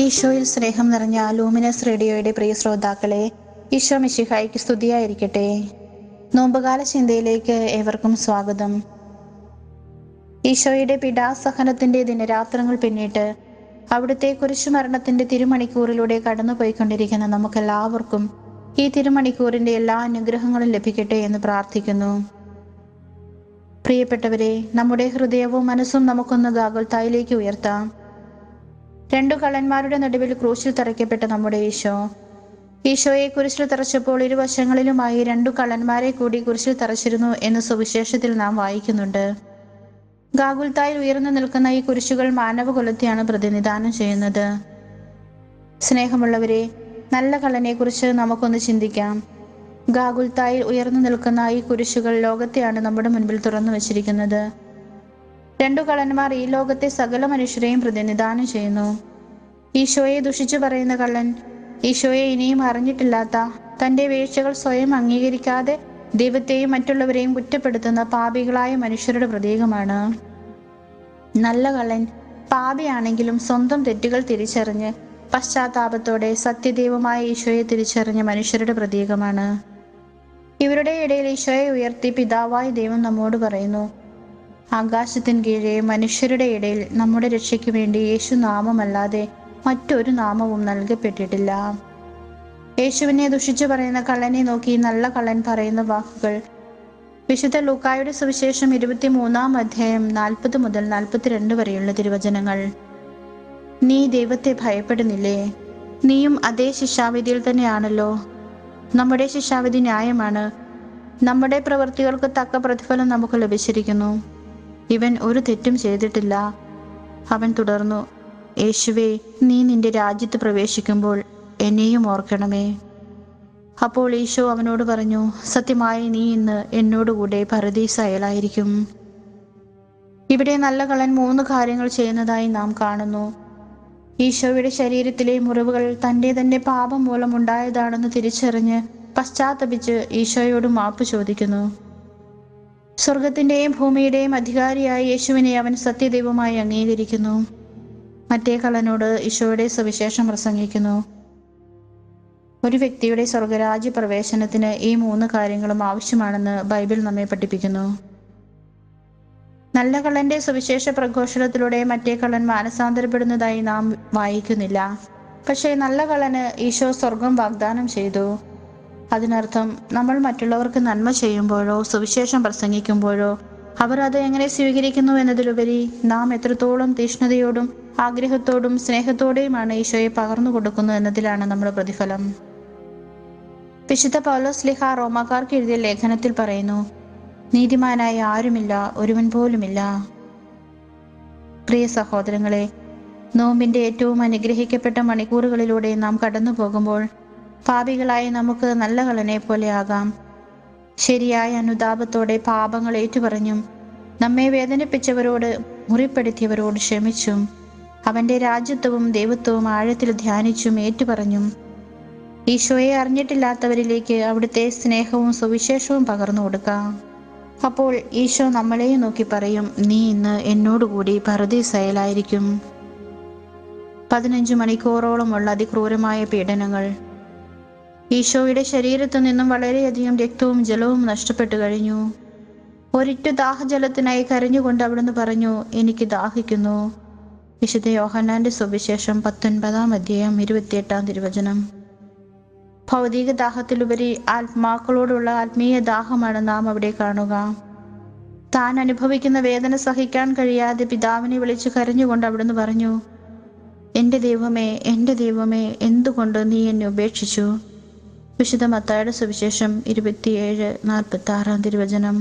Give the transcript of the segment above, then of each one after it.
ഈശോയിൽ സ്നേഹം നിറഞ്ഞ ലൂമിനസ് റേഡിയോയുടെ പ്രിയ ശ്രോതാക്കളെ, ഈശോ മിശിഹായ്ക്ക് സ്തുതിയായിരിക്കട്ടെ. നോമ്പുകാല ചിന്തയിലേക്ക് ഏവർക്കും സ്വാഗതം. ഈശോയുടെ പീഡാസഹനത്തിന്റെ ദിനരാത്രങ്ങൾ പിന്നിട്ട് അവിടുത്തെ കുരിശുമരണത്തിന്റെ തിരുമണിക്കൂറിലൂടെ കടന്നുപോയിക്കൊണ്ടിരിക്കുന്ന നമുക്കെല്ലാവർക്കും ഈ തിരുമണിക്കൂറിന്റെ എല്ലാ അനുഗ്രഹങ്ങളും ലഭിക്കട്ടെ എന്ന് പ്രാർത്ഥിക്കുന്നു. പ്രിയപ്പെട്ടവരെ, നമ്മുടെ ഹൃദയവും മനസ്സും നമുക്കൊന്ന് ഗാഗുൽത്തായിലേക്ക് ഉയർത്താം. 2 കള്ളന്മാരുടെ നടുവിൽ ക്രൂശിൽ തറയ്ക്കപ്പെട്ട നമ്മുടെ ഈശോയെ കുരിശിൽ തറച്ചപ്പോൾ ഇരുവശങ്ങളിലുമായി 2 കള്ളന്മാരെ കൂടി കുരിശിൽ തറച്ചിരുന്നു എന്ന് സുവിശേഷത്തിൽ നാം വായിക്കുന്നുണ്ട്. ഗാഗുൽത്തായിൽ ഉയർന്നു നിൽക്കുന്ന ഈ കുരിശുകൾ മാനവകുലത്തെയാണ് പ്രതിനിധാനം ചെയ്യുന്നത്. സ്നേഹമുള്ളവരെ, നല്ല കള്ളനെ കുറിച്ച് നമുക്കൊന്ന് ചിന്തിക്കാം. ഗാഗുൽത്തായിൽ ഉയർന്നു നിൽക്കുന്ന ഈ കുരിശുകൾ ലോകത്തെയാണ് നമ്മുടെ മുൻപിൽ തുറന്നു വച്ചിരിക്കുന്നത്. 2 കള്ളന്മാർ ഈ ലോകത്തെ സകല മനുഷ്യരെയും പ്രതിനിധാനം ചെയ്യുന്നു. ഈശോയെ ദുഷിച്ചു പറയുന്ന കള്ളൻ, ഈശോയെ ഇനിയും അറിഞ്ഞിട്ടില്ലാത്ത, തൻ്റെ വീഴ്ചകൾ സ്വയം അംഗീകരിക്കാതെ ദൈവത്തെയും മറ്റുള്ളവരെയും കുറ്റപ്പെടുത്തുന്ന പാപികളായ മനുഷ്യരുടെ പ്രതീകമാണ്. നല്ല കള്ളൻ പാപിയാണെങ്കിലും സ്വന്തം തെറ്റുകൾ തിരിച്ചറിഞ്ഞ് പശ്ചാത്താപത്തോടെ സത്യദൈവമായ ഈശോയെ തിരിച്ചറിഞ്ഞ മനുഷ്യരുടെ പ്രതീകമാണ്. ഇവരുടെ ഇടയിൽ ഈശോയെ ഉയർത്തി പിതാവായ ദൈവം നമ്മോട് പറയുന്നു, ആകാശത്തിന് കീഴെ മനുഷ്യരുടെ ഇടയിൽ നമ്മുടെ രക്ഷയ്ക്ക് വേണ്ടി യേശു നാമമല്ലാതെ മറ്റൊരു നാമവും നൽകപ്പെട്ടിട്ടില്ല. യേശുവിനെ ദുഷിച്ചു പറയുന്ന കള്ളനെ നോക്കി നല്ല കള്ളൻ പറയുന്ന വാക്കുകൾ വിശുദ്ധ ലൂക്കായുടെ സുവിശേഷം 23-ാം അധ്യായം 40 മുതൽ 42 വരെയുള്ള തിരുവചനങ്ങൾ. നീ ദൈവത്തെ ഭയപ്പെടുന്നില്ലേ? നീയും അതേ ശിക്ഷാവിധിയിൽ തന്നെയാണല്ലോ. നമ്മുടെ ശിക്ഷാവിധി ന്യായമാണ്. നമ്മുടെ പ്രവൃത്തികൾക്ക് തക്ക പ്രതിഫലം നമുക്ക് ലഭിച്ചിരിക്കുന്നു. ഇവൻ ഒരു തെറ്റും ചെയ്തിട്ടില്ല. അവൻ തുടർന്നു, യേശുവേ, നീ നിന്റെ രാജ്യത്ത് പ്രവേശിക്കുമ്പോൾ എന്നെയും ഓർക്കണമേ. അപ്പോൾ ഈശോ അവനോട് പറഞ്ഞു, സത്യമായി നീ ഇന്ന് എന്നോടുകൂടെ പരദീസയിലായിരിക്കും. ഇവിടെ നല്ല കള്ളൻ 3 കാര്യങ്ങൾ ചെയ്യുന്നതായി നാം കാണുന്നു. ഈശോയുടെ ശരീരത്തിലെ മുറിവുകൾ തൻ്റെ പാപം മൂലം ഉണ്ടായതാണെന്ന് തിരിച്ചറിഞ്ഞ് പശ്ചാത്തപിച്ച് ഈശോയോട് മാപ്പ് ചോദിക്കുന്നു. സ്വർഗത്തിൻ്റെയും ഭൂമിയുടെയും അധികാരിയായ യേശുവിനെ അവൻ സത്യദൈവമായി അംഗീകരിക്കുന്നു. മറ്റേ കള്ളനോട് ഈശോയുടെ സുവിശേഷം പ്രസംഗിക്കുന്നു. ഒരു വ്യക്തിയുടെ സ്വർഗരാജ്യ പ്രവേശനത്തിന് ഈ 3 കാര്യങ്ങളും ആവശ്യമാണെന്ന് ബൈബിൾ നമ്മെ പഠിപ്പിക്കുന്നു. നല്ല കള്ളന്റെ സുവിശേഷ പ്രഘോഷണത്തിലൂടെ മറ്റേ കള്ളൻ മാനസാന്തരപ്പെടുന്നതായി നാം വായിക്കുന്നില്ല. പക്ഷേ നല്ല കള്ളന് ഈശോ സ്വർഗം വാഗ്ദാനം ചെയ്തു. അതിനർത്ഥം നമ്മൾ മറ്റുള്ളവർക്ക് നന്മ ചെയ്യുമ്പോഴോ സുവിശേഷം പ്രസംഗിക്കുമ്പോഴോ അവർ അത് എങ്ങനെ സ്വീകരിക്കുന്നു എന്നതിലുപരി നാം എത്രത്തോളം തീഷ്ണതയോടും ആഗ്രഹത്തോടും സ്നേഹത്തോടെയുമാണ് ഈശോയെ പകർന്നു കൊടുക്കുന്നു എന്നതിലാണ് നമ്മുടെ പ്രതിഫലം. വിശുദ്ധ പൗലോസ് ശ്ലീഹ റോമാക്കാർക്ക് എഴുതിയ ലേഖനത്തിൽ പറയുന്നു, നീതിമാനായ ആരുമില്ല, ഒരുവൻ പോലുമില്ല. പ്രിയ സഹോദരങ്ങളെ, നോമ്പിന്റെ ഏറ്റവും അനുഗ്രഹിക്കപ്പെട്ട മണിക്കൂറുകളിലൂടെ നാം കടന്നു പോകുമ്പോൾ പാപികളായി നമുക്ക് നല്ല കള്ളനെ പോലെ ആകാം. ശരിയായ അനുതാപത്തോടെ പാപങ്ങൾ ഏറ്റുപറഞ്ഞും നമ്മെ വേദനിപ്പിച്ചവരോട് മുറിപ്പെടുത്തിയവരോട് ക്ഷമിച്ചും അവന്റെ രാജ്യത്വവും ദൈവത്വവും ആഴത്തിൽ ധ്യാനിച്ചും ഏറ്റുപറഞ്ഞും ഈശോയെ അറിഞ്ഞിട്ടില്ലാത്തവരിലേക്ക് അവിടുത്തെ സ്നേഹവും സുവിശേഷവും പകർന്നു കൊടുക്കാം. അപ്പോൾ ഈശോ നമ്മളെയും നോക്കി പറയും, നീ ഇന്ന് എന്നോടുകൂടി പരദീസയിലായിരിക്കും. 15 മണിക്കൂറോളമുള്ള അതിക്രൂരമായ പീഡനങ്ങൾ. ഈശോയുടെ ശരീരത്തു നിന്നും വളരെയധികം രക്തവും ജലവും നഷ്ടപ്പെട്ടു കഴിഞ്ഞു. ഒരിറ്റു ദാഹജലത്തിനായി കരഞ്ഞുകൊണ്ട് അവിടുന്ന് പറഞ്ഞു, എനിക്ക് ദാഹിക്കുന്നു. വിശുദ്ധ യോഹന്നാന്റെ സുവിശേഷം 19-ാം അധ്യായം 28-ാം തിരുവചനം. ഭൗതിക ദാഹത്തിലുപരി ആത്മാക്കളോടുള്ള ആത്മീയ ദാഹമാണ് നാം അവിടെ കാണുക. താൻ അനുഭവിക്കുന്ന വേദന സഹിക്കാൻ കഴിയാതെ പിതാവിനെ വിളിച്ച് കരഞ്ഞുകൊണ്ട് അവിടുന്ന് പറഞ്ഞു, എൻ്റെ ദൈവമേ, എൻ്റെ ദൈവമേ, എന്തുകൊണ്ട് നീ എന്നെ ഉപേക്ഷിച്ചു? വിശുദ്ധ മത്തായിയുടെ സുവിശേഷം 27-46 തിരുവചനം.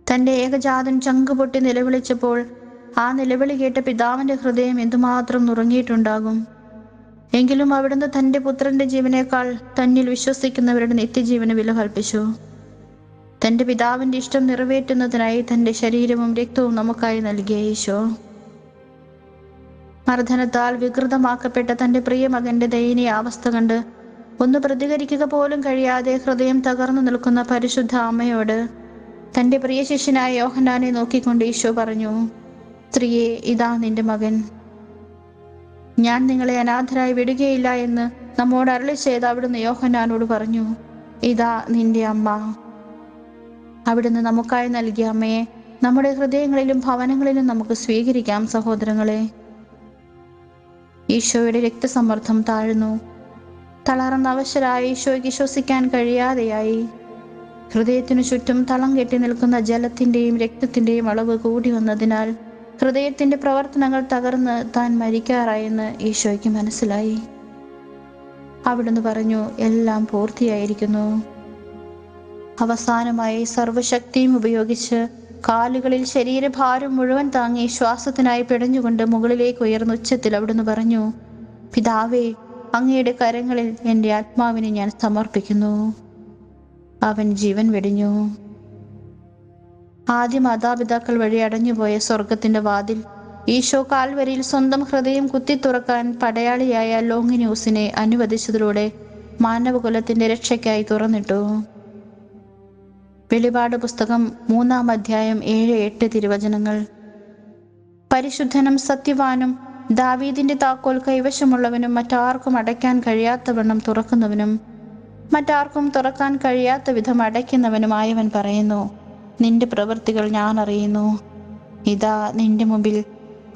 തൻ്റെ ഏകജാതൻ ചങ്കുപൊട്ടി നിലവിളിച്ചപ്പോൾ ആ നിലവിളി കേട്ട പിതാവിൻ്റെ ഹൃദയം എന്തുമാത്രം നുറങ്ങിയിട്ടുണ്ടാകും. എങ്കിലും അവിടുന്ന് തൻ്റെ പുത്രന്റെ ജീവനേക്കാൾ തന്നിൽ വിശ്വസിക്കുന്നവരുടെ നിത്യജീവന് വില കൽപ്പിച്ചു. തൻ്റെ പിതാവിൻ്റെ ഇഷ്ടം നിറവേറ്റുന്നതിനായി തൻ്റെ ശരീരവും രക്തവും നമുക്കായി നൽകിയ ഈശോ മർദ്ദനത്താൽ വികൃതമാക്കപ്പെട്ട തൻ്റെ പ്രിയ മകന്റെ ദയനീയ അവസ്ഥ കണ്ട് ഒന്ന് പ്രതികരിക്കുക പോലും കഴിയാതെ ഹൃദയം തകർന്നു നിൽക്കുന്ന പരിശുദ്ധ അമ്മയോട് തൻ്റെ പ്രിയ ശിഷ്യനായ യോഹന്നാനെ നോക്കിക്കൊണ്ട് ഈശോ പറഞ്ഞു, സ്ത്രീയെ, ഇതാ നിന്റെ മകൻ. ഞാൻ നിങ്ങളെ അനാഥരായി വിടുകയില്ല എന്ന് നമ്മോട് അരുളി ചെയ്ത് അവിടുന്ന് യോഹന്നാനോട് പറഞ്ഞു. ഇതാ നിന്റെ അമ്മ. അവിടുന്ന് നമുക്കായി നൽകിയ അമ്മയെ നമ്മുടെ ഹൃദയങ്ങളിലും ഭവനങ്ങളിലും നമുക്ക് സ്വീകരിക്കാം സഹോദരങ്ങളെ. ഈശോയുടെ രക്തസമ്മർദ്ദം താഴ്ന്നു. തളർന്ന അവശരായ ഈശോയ്ക്ക് ശ്വസിക്കാൻ കഴിയാതെയായി. ഹൃദയത്തിനു ചുറ്റും തളം കെട്ടി നിൽക്കുന്ന ജലത്തിന്റെയും രക്തത്തിന്റെയും അളവ് കൂടി വന്നതിനാൽ ഹൃദയത്തിന്റെ പ്രവർത്തനങ്ങൾ തകർന്ന് താൻ മരിക്കാറായെന്ന് ഈശോയ്ക്ക് മനസ്സിലായി. അവിടുന്ന് പറഞ്ഞു, എല്ലാം പൂർത്തിയായിരിക്കുന്നു. അവസാനമായി സർവശക്തിയും ഉപയോഗിച്ച് കാലുകളിൽ ശരീരഭാരം മുഴുവൻ താങ്ങി ശ്വാസത്തിനായി പിടഞ്ഞുകൊണ്ട് മുകളിലേക്ക് ഉയർന്ന ഉച്ചത്തിൽ അവിടുന്ന് പറഞ്ഞു, പിതാവേ, അങ്ങയുടെ കരങ്ങളിൽ എൻ്റെ ആത്മാവിനെ ഞാൻ സമർപ്പിക്കുന്നു. അവൻ ജീവൻ വെടിഞ്ഞു. ആദ്യ മാതാപിതാക്കൾ വഴി അടഞ്ഞുപോയ സ്വർഗത്തിന്റെ വാതിൽ ഈശോ കാൽവരിയിൽ സ്വന്തം ഹൃദയം കുത്തി തുറക്കാൻ പടയാളിയായ ലോങ്ങിന്യൂസിനെ അനുവദിച്ചതിലൂടെ മാനവകുലത്തിന്റെ രക്ഷയ്ക്കായി തുറന്നിട്ടു. വെളിപാട് പുസ്തകം 3-ാം അധ്യായം 7-8 തിരുവചനങ്ങൾ. പരിശുദ്ധനും സത്യവാനും ദാവീദിന്റെ താക്കോൽ കൈവശമുള്ളവനും മറ്റാർക്കും അടയ്ക്കാൻ കഴിയാത്തവണ്ണം തുറക്കുന്നവനും മറ്റാർക്കും തുറക്കാൻ കഴിയാത്ത വിധം അടയ്ക്കുന്നവനുമായവൻ പറയുന്നു, നിന്റെ പ്രവൃത്തികൾ ഞാൻ അറിയുന്നു. ഇതാ നിന്റെ മുമ്പിൽ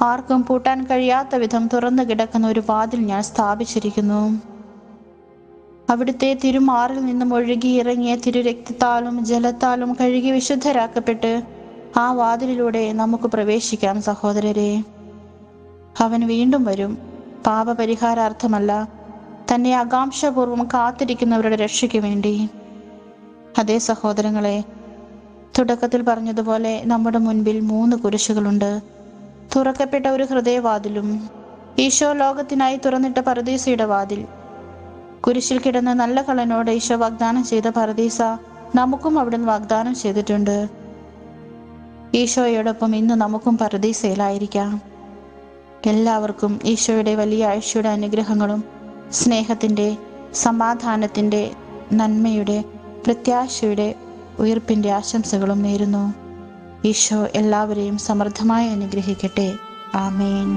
ആർക്കും പൂട്ടാൻ കഴിയാത്ത വിധം തുറന്നു കിടക്കുന്ന ഒരു വാതിൽ ഞാൻ സ്ഥാപിച്ചിരിക്കുന്നു. അവിടുത്തെ തിരുമാറിൽ നിന്നും ഒഴുകിയിറങ്ങിയ തിരുരക്തത്താലും ജലത്താലും കഴുകി വിശുദ്ധരാക്കപ്പെട്ട് ആ വാതിലിലൂടെ നമുക്ക് പ്രവേശിക്കാം സഹോദരരെ. അവൻ വീണ്ടും വരും, പാപപരിഹാരാർത്ഥമല്ല, തന്നെ ആകാംക്ഷാപൂർവം കാത്തിരിക്കുന്നവരുടെ രക്ഷയ്ക്ക് വേണ്ടി. അതേ സഹോദരങ്ങളെ, തുടക്കത്തിൽ പറഞ്ഞതുപോലെ നമ്മുടെ മുൻപിൽ 3 കുരിശുകളുണ്ട്. തുറക്കപ്പെട്ട ഒരു ഹൃദയവാതിലും ഈശോ ലോകത്തിനായി തുറന്നിട്ട പറുദീസയുടെ വാതിൽ. കുരിശിൽ കിടന്ന നല്ല കള്ളനോട് ഈശോ വാഗ്ദാനം ചെയ്ത പറുദീസ നമുക്കും അവിടുന്ന് വാഗ്ദാനം ചെയ്തിട്ടുണ്ട്. ഈശോയോടൊപ്പം ഇന്ന് നമുക്കും പറുദീസയിലായിരിക്കാം. എല്ലാവർക്കും ഈശോയുടെ വലിയ ആഴ്ചയുടെ അനുഗ്രഹങ്ങളും സ്നേഹത്തിൻ്റെ, സമാധാനത്തിൻ്റെ, നന്മയുടെ, പ്രത്യാശയുടെ, ഉയർപ്പിൻ്റെ ആശംസകളും നേരുന്നു. ഈശോ എല്ലാവരെയും സമൃദ്ധമായി അനുഗ്രഹിക്കട്ടെ. ആമേൻ.